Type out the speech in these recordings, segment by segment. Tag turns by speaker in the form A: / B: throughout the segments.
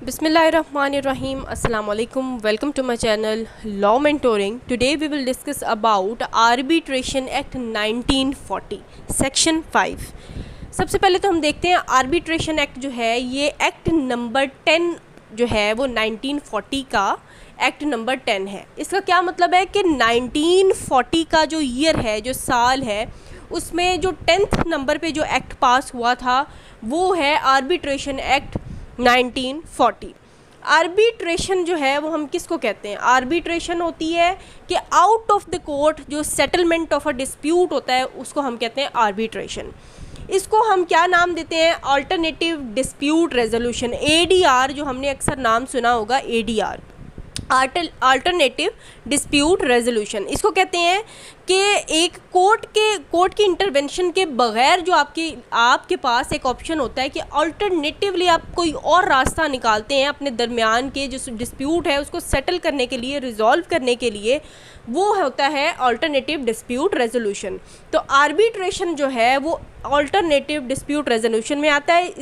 A: Bismillahirrahmanirrahim. Assalamu alaikum. Welcome to my channel Law Mentoring. Today we will discuss about Arbitration Act 1940 Section 5. सबसे पहले तो हम देखते हैं आर्बिट्रेशन एक्ट जो है ये एक्ट नंबर 10 जो है वो 1940 का एक्ट नंबर 10 है। इसका क्या मतलब है कि 1940 का जो ईयर है, जो साल है, उसमें जो 10th नंबर पे जो एक्ट पास हुआ था वो है आर्बिट्रेशन एक्ट 1940। आर्बिट्रेशन जो है वो हम किसको कहते हैं? आर्बिट्रेशन होती है कि आउट ऑफ द कोर्ट जो सेटलमेंट ऑफ अ डिस्प्यूट होता है उसको हम कहते हैं आर्बिट्रेशन। इसको हम क्या नाम देते हैं? अल्टरनेटिव डिस्प्यूट रेजोल्यूशन, ADR, जो हमने अक्सर नाम सुना होगा, ADR, अल्टरनेटिव डिस्प्यूट रेजोल्यूशन। इसको कहते हैं कि एक कोर्ट की इंटरवेंशन के बगैर जो आपके पास एक ऑप्शन होता है कि अल्टरनेटिवली आप कोई और रास्ता निकालते हैं अपने दरमियान के जो डिस्प्यूट है उसको सेटल करने के लिए, रिजॉल्व करने के लिए, वो होता है अल्टरनेटिव डिस्प्यूट रेजोल्यूशन। तो आर्बिट्रेशन जो है वो अल्टरनेटिव डिस्प्यूट रेजोल्यूशन में आता है।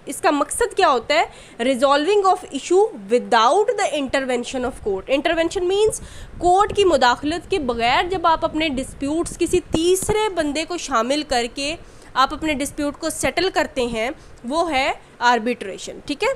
A: इसका मकसद क्या होता है? Resolving of issue without the intervention of court. Intervention means court की मुदाखलत के बगैर जब आप अपने डिस्प्यूट्स किसी तीसरे बंदे को शामिल करके आप अपने डिस्प्यूट को सेटल करते हैं, वो है आर्बिट्रेशन। ठीक है।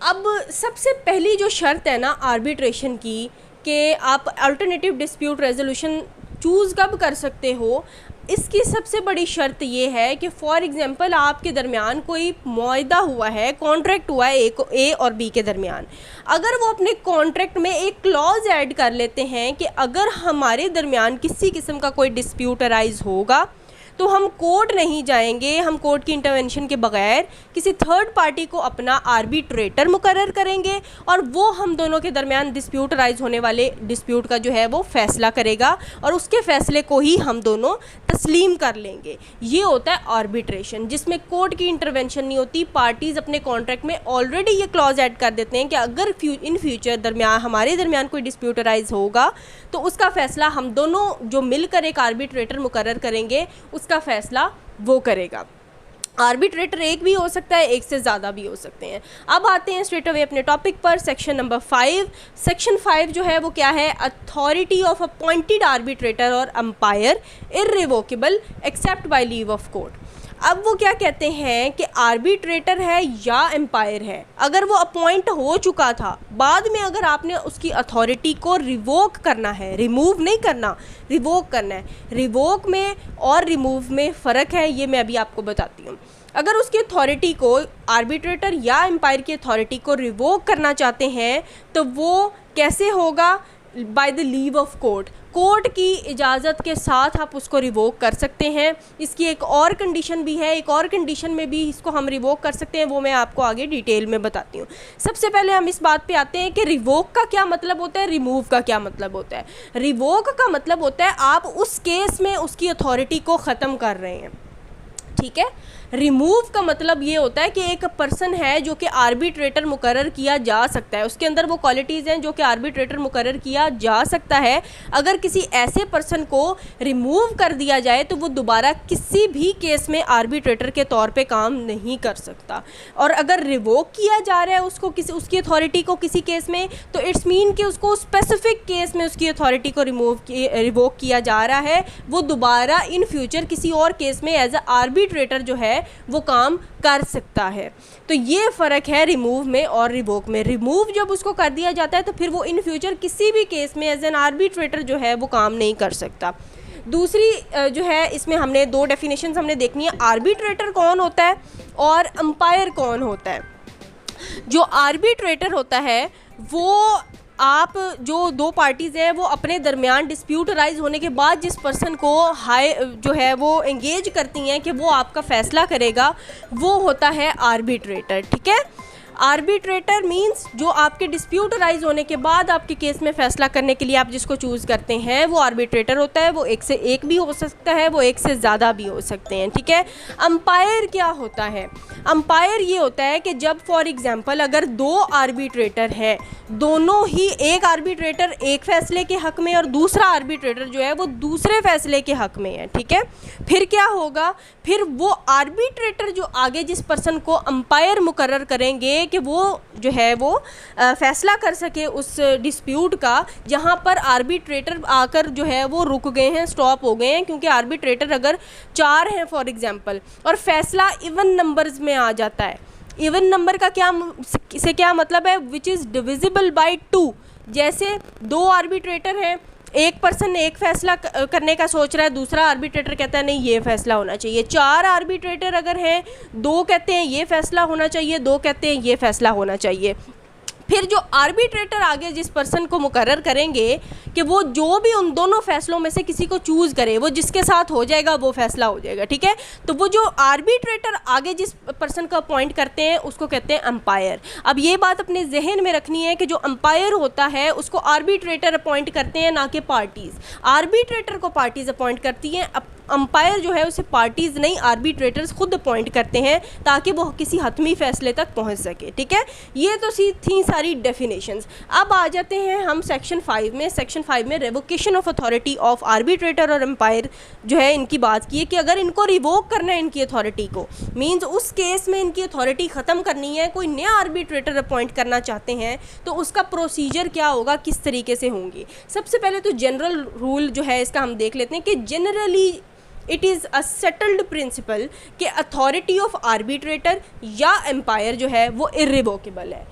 A: अब सबसे पहली जो शर्त है ना आर्बिट्रेशन की, कि आप अल्टरनेटिव डिस्प्यूट रेजोल्यूशन चूज़ कब कर सकते हो, इसकी सबसे बड़ी शर्त ये है कि फॉर एग्ज़ाम्पल आपके दरमियान कोई मुआहदा हुआ है, कॉन्ट्रैक्ट हुआ है ए और बी के दरमियान। अगर वो अपने कॉन्ट्रैक्ट में एक क्लॉज ऐड कर लेते हैं कि अगर हमारे दरमियान किसी किस्म का कोई डिस्प्यूट अराइज होगा तो हम कोर्ट नहीं जाएंगे, हम कोर्ट की इंटरवेंशन के बगैर किसी थर्ड पार्टी को अपना आर्बिट्रेटर मुकर्रर करेंगे और वो हम दोनों के दरमियान डिस्प्यूट अराइज होने वाले डिस्प्यूट का जो है वो फैसला करेगा और उसके फैसले को ही हम दोनों तस्लीम कर लेंगे। ये होता है आर्बिट्रेशन, जिसमें कोर्ट की इंटरवेंशन नहीं होती। पार्टीज़ अपने कॉन्ट्रैक्ट में ऑलरेडी ये क्लॉज ऐड कर देते हैं कि अगर इन फ्यूचर हमारे दरमियान कोई डिस्प्यूट अराइज होगा तो उसका फ़ैसला हम दोनों जो मिलकर एक आर्बिट्रेटर मुकर्रर करेंगे उसका फ़ैसला वो करेगा। आर्बिट्रेटर एक भी हो सकता है, एक से ज़्यादा भी हो सकते हैं। अब आते हैं स्ट्रेट अवे अपने टॉपिक पर, सेक्शन नंबर 5। सेक्शन 5 जो है वो क्या है? अथॉरिटी ऑफ अपॉइंटेड आर्बिट्रेटर और umpire irrevocable except by leave of court. अब वो क्या कहते हैं कि आर्बिट्रेटर है या एम्पायर है, अगर वो अपॉइंट हो चुका था, बाद में अगर आपने उसकी अथॉरिटी को रिवोक करना है, रिमूव नहीं करना, रिवोक करना है। रिवोक में और रिमूव में फ़र्क है, ये मैं अभी आपको बताती हूँ। अगर उसकी अथॉरिटी को, आर्बिट्रेटर या एम्पायर की अथॉरिटी को रिवोक करना चाहते हैं तो वो कैसे होगा? By the leave of court. Court की इजाज़त के साथ आप उसको रिवोक कर सकते हैं। इसकी एक और कंडीशन भी है, एक और कंडीशन में भी इसको हम रिवोक कर सकते हैं, वो मैं आपको आगे डिटेल में बताती हूँ। सबसे पहले हम इस बात पे आते हैं कि रिवोक का क्या मतलब होता है, रिमूव का क्या मतलब होता है। रिवोक का मतलब होता है आप उस केस में उसकी अथॉरिटी को ख़त्म कर रहे हैं। ठीक है। रिमूव का मतलब ये होता है कि एक पर्सन है जो कि आर्बिट्रेटर मुकर्रर किया जा सकता है, उसके अंदर वो क्वालिटीज़ हैं जो कि आर्बिट्रेटर मुकर्रर किया जा सकता है। अगर किसी ऐसे पर्सन को रिमूव कर दिया जाए तो वो दोबारा किसी भी केस में आर्बिट्रेटर के तौर पे काम नहीं कर सकता। और अगर रिवोक किया जा रहा है उसकी अथॉरिटी को किसी केस में, तो इट्स मीन कि उसको स्पेसिफिक केस में उसकी अथॉरिटी को रिवोक किया जा रहा है, वो दोबारा इन फ्यूचर किसी और केस में एज अ आर्बिट्रेटर जो है वो काम कर सकता है। तो ये फ़र्क है रिमूव में और रिवोक में। रिमूव जब उसको कर दिया जाता है तो फिर वो इन फ्यूचर किसी भी केस में एज एन आर्बिट्रेटर जो है वो काम नहीं कर सकता। दूसरी जो है इसमें हमने दो डेफिनेशंस हमने देखनी है, आर्बिट्रेटर कौन होता है और अंपायर कौन होता है। जो आर्बिट्रेटर होता है वो आप जो दो पार्टीज़ हैं वो अपने दरमियान डिस्प्यूट अराइज होने के बाद जिस पर्सन को जो है वो एंगेज करती हैं कि वो आपका फ़ैसला करेगा, वो होता है आर्बिट्रेटर। ठीक है। आर्बिट्रेटर मींस जो आपके डिस्प्यूट अराइज होने के बाद आपके केस में फ़ैसला करने के लिए आप जिसको चूज़ करते हैं वो आर्बिट्रेटर होता है। वो एक से एक भी हो सकता है, वो एक से ज़्यादा भी हो सकते हैं। ठीक है। अंपायर क्या होता है? अंपायर ये होता है कि जब फॉर एग्ज़ाम्पल अगर दो आर्बिट्रेटर है, दोनों ही, एक आर्बिट्रेटर एक फ़ैसले के हक़ में और दूसरा आर्बिट्रेटर जो है वो दूसरे फ़ैसले के हक़ में है। ठीक है। फिर क्या होगा? फिर वो आर्बिट्रेटर जो आगे जिस पर्सन को अंपायर मुकर्रर करेंगे कि वो जो है वो फैसला कर सके उस डिस्प्यूट का जहाँ पर आर्बिट्रेटर आकर जो है वो रुक गए हैं, स्टॉप हो गए हैं। क्योंकि आर्बिट्रेटर अगर 4 हैं फॉर एग्जांपल और फैसला इवन नंबर्स में आ जाता है, इवन नंबर का क्या मतलब है, विच इज़ डिविजिबल बाय 2। जैसे 2 आर्बिट्रेटर हैं, एक पर्सन एक फैसला करने का सोच रहा है, दूसरा आर्बिट्रेटर कहता है नहीं ये फैसला होना चाहिए। 4 आर्बिट्रेटर अगर हैं, 2 कहते हैं ये फैसला होना चाहिए, 2 कहते हैं ये फैसला होना चाहिए। फिर जो आर्बिट्रेटर आगे जिस पर्सन को मुकर्रर करेंगे कि वो जो भी उन दोनों फैसलों में से किसी को चूज़ करे, वो जिसके साथ हो जाएगा वो फैसला हो जाएगा, ठीक है। तो वो जो आर्बिट्रेटर आगे जिस पर्सन को अपॉइंट करते हैं उसको कहते हैं अंपायर। अब ये बात अपने जहन में रखनी है कि जो अंपायर होता है उसको आर्बिट्रेटर अपॉइंट करते हैं, ना कि पार्टीज़। आर्बिट्रेटर को पार्टीज़ अपॉइंट करती हैं, अंपायर जो है उसे पार्टीज़ नहीं आर्बिट्रेटर्स खुद अपॉइंट करते हैं ताकि वो किसी हतमी फैसले तक पहुंच सके, ठीक है। ये तो थी सारी डेफिनेशंस। अब आ जाते हैं हम सेक्शन 5 में। सेक्शन 5 में revocation of authority of arbitrator और अंपायर जो है इनकी बात की है कि अगर इनको रिवोक करना है इनकी अथॉरिटी को, मीन्स उस केस में इनकी अथॉरिटी ख़त्म करनी है, कोई नया आर्बिट्रेटर अपॉइंट करना चाहते हैं, तो उसका प्रोसीजर क्या होगा, किस तरीके से होंगी। सबसे पहले तो जनरल रूल जो है इसका हम देख लेते हैं कि generally it is a settled principle कि अथॉरिटी ऑफ आर्बिट्रेटर या एम्पायर जो है वो इर्रिवोकेबल है।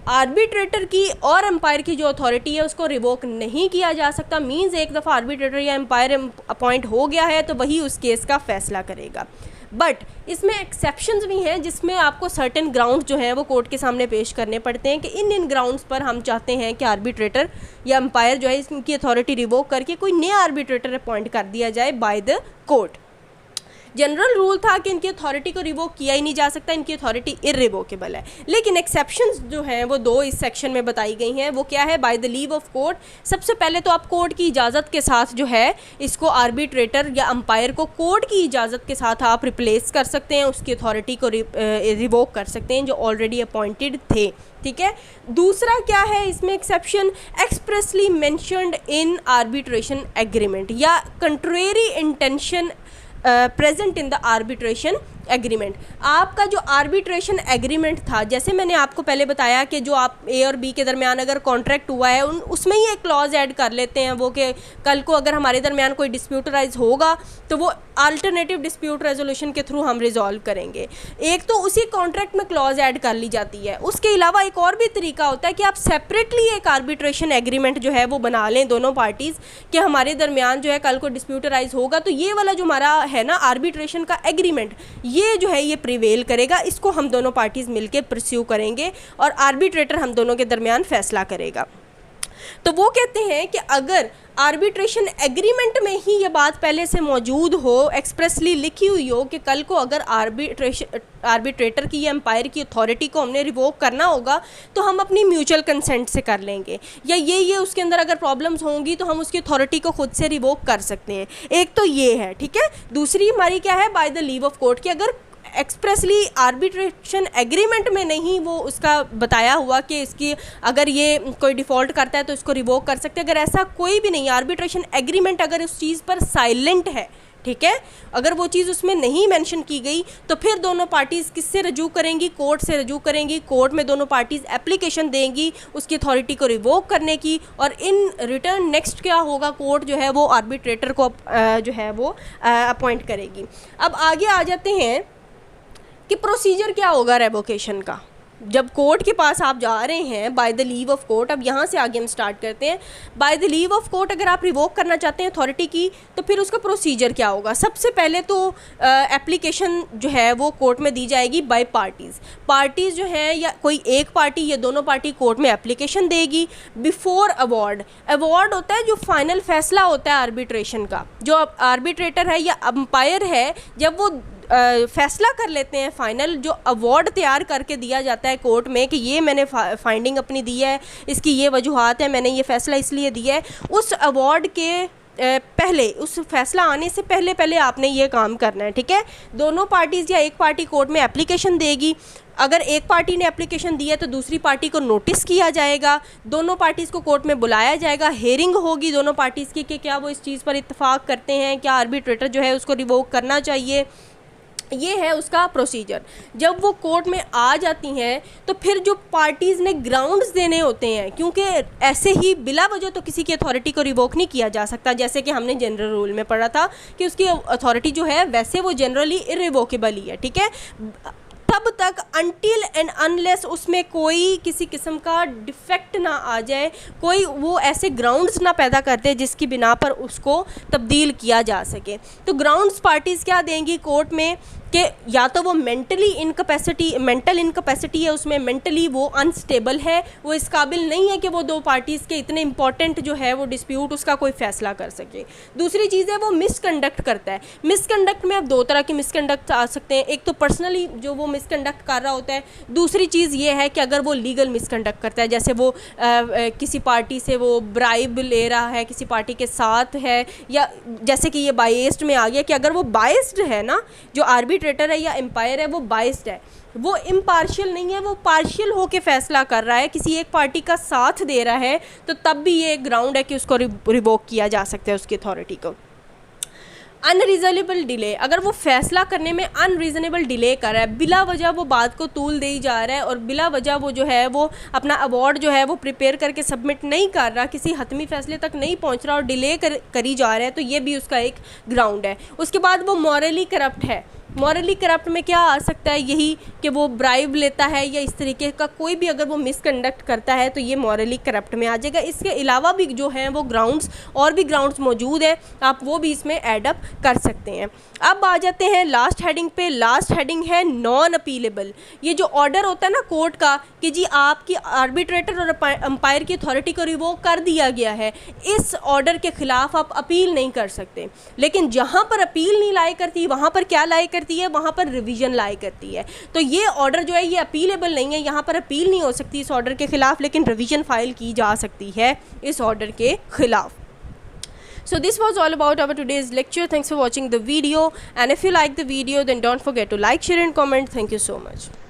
A: आर्बिट्रेटर की और एम्पायर की जो अथॉरिटी है उसको रिवोक नहीं किया जा सकता। मींस एक दफ़ा आर्बिट्रेटर या एम्पायर अपॉइंट हो गया है तो वही उस केस का फैसला करेगा। बट इसमें एक्सेप्शंस भी हैं जिसमें आपको सर्टेन ग्राउंड्स जो हैं वो कोर्ट के सामने पेश करने पड़ते हैं कि इन ग्राउंड्स पर हम चाहते हैं कि आर्बिट्रेटर या एम्पायर जो है इसकी अथॉरिटी रिवोक करके कोई नया आर्बिट्रेटर अपॉइंट कर दिया जाए by the court. General rule था कि इनकी अथॉरिटी को रिवोक किया ही नहीं जा सकता, इनकी अथॉरिटी इर्रिवोकेबल है। लेकिन एक्सेप्शंस जो हैं वो 2 इस सेक्शन में बताई गई हैं। वो क्या है, by the leave of court. सबसे पहले तो आप कोर्ट की इजाज़त के साथ जो है इसको आर्बिट्रेटर या अंपायर को कोर्ट की इजाज़त के साथ आप रिप्लेस कर सकते हैं, उसकी अथॉरिटी को रिवोक कर सकते हैं जो ऑलरेडी अपॉइंटेड थे, ठीक है। दूसरा क्या है इसमें exception, expressly mentioned in arbitration agreement या contrary intention present in the arbitration agreement. आपका जो आर्बिट्रेशन एग्रीमेंट था, जैसे मैंने आपको पहले बताया कि जो आप ए और बी के दरमियान अगर कॉन्ट्रैक्ट हुआ है उसमें ही एक क्लॉज ऐड कर लेते हैं वो कि कल को अगर हमारे दरमियान कोई डिस्प्यूट राइज होगा तो वो अल्टरनेटिव डिस्प्यूट रेजोल्यूशन के थ्रू हम रिजॉल्व करेंगे। एक तो उसी कॉन्ट्रैक्ट में क्लॉज ऐड कर ली जाती है। उसके अलावा एक और भी तरीका होता है कि आप सेपरेटली एक आर्बिट्रेशन एग्रीमेंट जो है वो बना लें दोनों पार्टीज़ कि हमारे दरमियान जो है कल को डिस्प्यूट राइज होगा तो ये वाला जो हमारा है ना आर्बिट्रेशन का एग्रीमेंट, ये जो है ये प्रिवेल करेगा, इसको हम दोनों पार्टीज़ मिलके परस्यू करेंगे और आर्बिट्रेटर हम दोनों के दरमियान फैसला करेगा। तो वो कहते हैं कि अगर आर्बिट्रेशन एग्रीमेंट में ही ये बात पहले से मौजूद हो, एक्सप्रेसली लिखी हुई हो कि कल को अगर आर्बिट्रेटर की या एम्पायर की अथॉरिटी को हमने रिवोक करना होगा तो हम अपनी म्यूचुअल कंसेंट से कर लेंगे, या ये उसके अंदर अगर प्रॉब्लम्स होंगी तो हम उसकी अथॉरिटी को खुद से रिवोक कर सकते हैं। एक तो ये है, ठीक है। दूसरी हमारी क्या है, by the leave of court, कि अगर एक्सप्रेसली आर्बिट्रेशन एग्रीमेंट में नहीं वो उसका बताया हुआ कि इसकी अगर ये कोई डिफ़ॉल्ट करता है तो इसको रिवोक कर सकते हैं, अगर ऐसा कोई भी नहीं, आर्बिट्रेशन एग्रीमेंट अगर उस चीज़ पर साइलेंट है, ठीक है, अगर वो चीज़ उसमें नहीं मेंशन की गई तो फिर दोनों पार्टीज़ किससे रजू करेंगी, कोर्ट से रजू करेंगी। कोर्ट में दोनों पार्टीज़ एप्लीकेशन देंगी उसकी अथॉरिटी को रिवोक करने की, और इन रिटर्न नेक्स्ट क्या होगा, कोर्ट जो है वो आर्बिट्रेटर को जो है वो अपॉइंट करेगी। अब आगे आ जाते हैं कि प्रोसीजर क्या होगा रेवोकेशन का। जब कोर्ट के पास आप जा रहे हैं by the leave of court, अब यहाँ से आगे हम स्टार्ट करते हैं। By the leave of court अगर आप रिवोक करना चाहते हैं अथॉरिटी की तो फिर उसका प्रोसीजर क्या होगा। सबसे पहले तो एप्लीकेशन जो है वो कोर्ट में दी जाएगी बाय पार्टीज़ जो है या कोई एक पार्टी या दोनों पार्टी कोर्ट में एप्लीकेशन देगी बिफोर अवॉर्ड होता है जो फाइनल फैसला होता है आर्बिट्रेशन का। जो आर्बिट्रेटर है या अंपायर है जब वो फैसला कर लेते हैं, फाइनल जो अवार्ड तैयार करके दिया जाता है कोर्ट में कि ये मैंने फाइंडिंग अपनी दी है, इसकी ये वजूहात है, मैंने ये फ़ैसला इसलिए दिया है, उस अवार्ड के पहले, उस फैसला आने से पहले आपने ये काम करना है, ठीक है। दोनों पार्टीज़ या एक पार्टी कोर्ट में एप्लीकेशन देगी। अगर एक पार्टी ने एप्लीकेशन दी है तो दूसरी पार्टी को नोटिस किया जाएगा, दोनों पार्टीज़ को कोर्ट में बुलाया जाएगा, हेयरिंग होगी दोनों पार्टीज़ की कि क्या वो इस चीज़ पर इत्तेफाक करते हैं, क्या आर्बिट्रेटर जो है उसको रिवोक करना चाहिए। ये है उसका प्रोसीजर। जब वो कोर्ट में आ जाती हैं तो फिर जो पार्टीज़ ने ग्राउंड्स देने होते हैं, क्योंकि ऐसे ही बिला वजह तो किसी की अथॉरिटी को रिवोक नहीं किया जा सकता, जैसे कि हमने जनरल रूल में पढ़ा था कि उसकी अथॉरिटी जो है वैसे वो जनरली इरिवोकेबल ही है, ठीक है, तब तक अनटिल एंड अनलेस उसमें कोई किसी किस्म का डिफेक्ट ना आ जाए, कोई वो ऐसे ग्राउंड्स ना पैदा करते जिसकी बिना पर उसको तब्दील किया जा सके। तो ग्राउंड्स पार्टीज़ क्या देंगी कोर्ट में कि या तो वो मेंटल इनकैपेसिटी है, उसमें मेंटली वो अनस्टेबल है, वो इस काबिल नहीं है कि वो दो पार्टीज़ के इतने इंपॉर्टेंट जो है वो डिस्प्यूट उसका कोई फ़ैसला कर सके। दूसरी चीज़ है वो मिसकंडक्ट करता है। मिसकंडक्ट में अब दो तरह के मिसकंडक्ट आ सकते हैं, एक तो पर्सनली जो वो मिसकंडक्ट कर रहा होता है, दूसरी चीज़ ये है कि अगर वो लीगल मिसकंडक्ट करता है, जैसे वो किसी पार्टी से वो ब्राइब ले रहा है, किसी पार्टी के साथ है, या जैसे कि ये बाइस्ड में आ गया कि अगर वो बाइस्ड है ना, जो आर्बिट्रेटर है या एम्पायर है वो बाइस्ड है, वो इम्पार्शियल नहीं है, वो पार्शियल होके फैसला कर रहा है, किसी एक पार्टी का साथ दे रहा है, तो तब भी ये ग्राउंड है कि उसको रिवोक किया जा सकता है उसकी अथॉरिटी को। अनरीजनेबल डिले, अगर वो फैसला करने में अनरीजनेबल डिले कर रहा है, बिला वजह वो बात को तूल दे ही जा रहा है और बिला वजह वो जो है वो अपना अवार्ड जो है वो प्रिपेयर करके सबमिट नहीं कर रहा, किसी हतमी फैसले तक नहीं पहुंच रहा और डिले करी जा रहा है, तो ये भी उसका एक ग्राउंड है। उसके बाद वो मॉरली करप्ट है। मॉरली करप्ट में क्या आ सकता है, यही कि वो ब्राइब लेता है या इस तरीके का कोई भी अगर वो मिसकंडक्ट करता है तो ये मॉरली करप्ट में आ जाएगा। इसके अलावा भी जो हैं वो ग्राउंड्स और भी ग्राउंड्स मौजूद हैं, आप वो भी इसमें एड अप कर सकते हैं। अब आ जाते हैं लास्ट हेडिंग पे। लास्ट हेडिंग है नॉन अपीलेबल। ये जो ऑर्डर होता है ना कोर्ट का कि जी आपकी आर्बिट्रेटर और अंपायर की अथॉरिटी को रिवोक कर दिया गया है, इस ऑर्डर के खिलाफ आप अपील नहीं कर सकते। लेकिन जहाँ पर अपील नहीं लाई करती वहाँ पर क्या लाई करती है, वहाँ पर रिवीजन लाई करती है। तो ये ऑर्डर जो है ये अपीलेबल नहीं है, यहाँ पर अपील नहीं हो सकती इस ऑर्डर के खिलाफ, लेकिन रिवीजन फाइल की जा सकती है इस ऑर्डर के खिलाफ। So this was all about our today's lecture. Thanks for watching the video, and if you like the video then don't forget to like, share and comment. Thank you so much.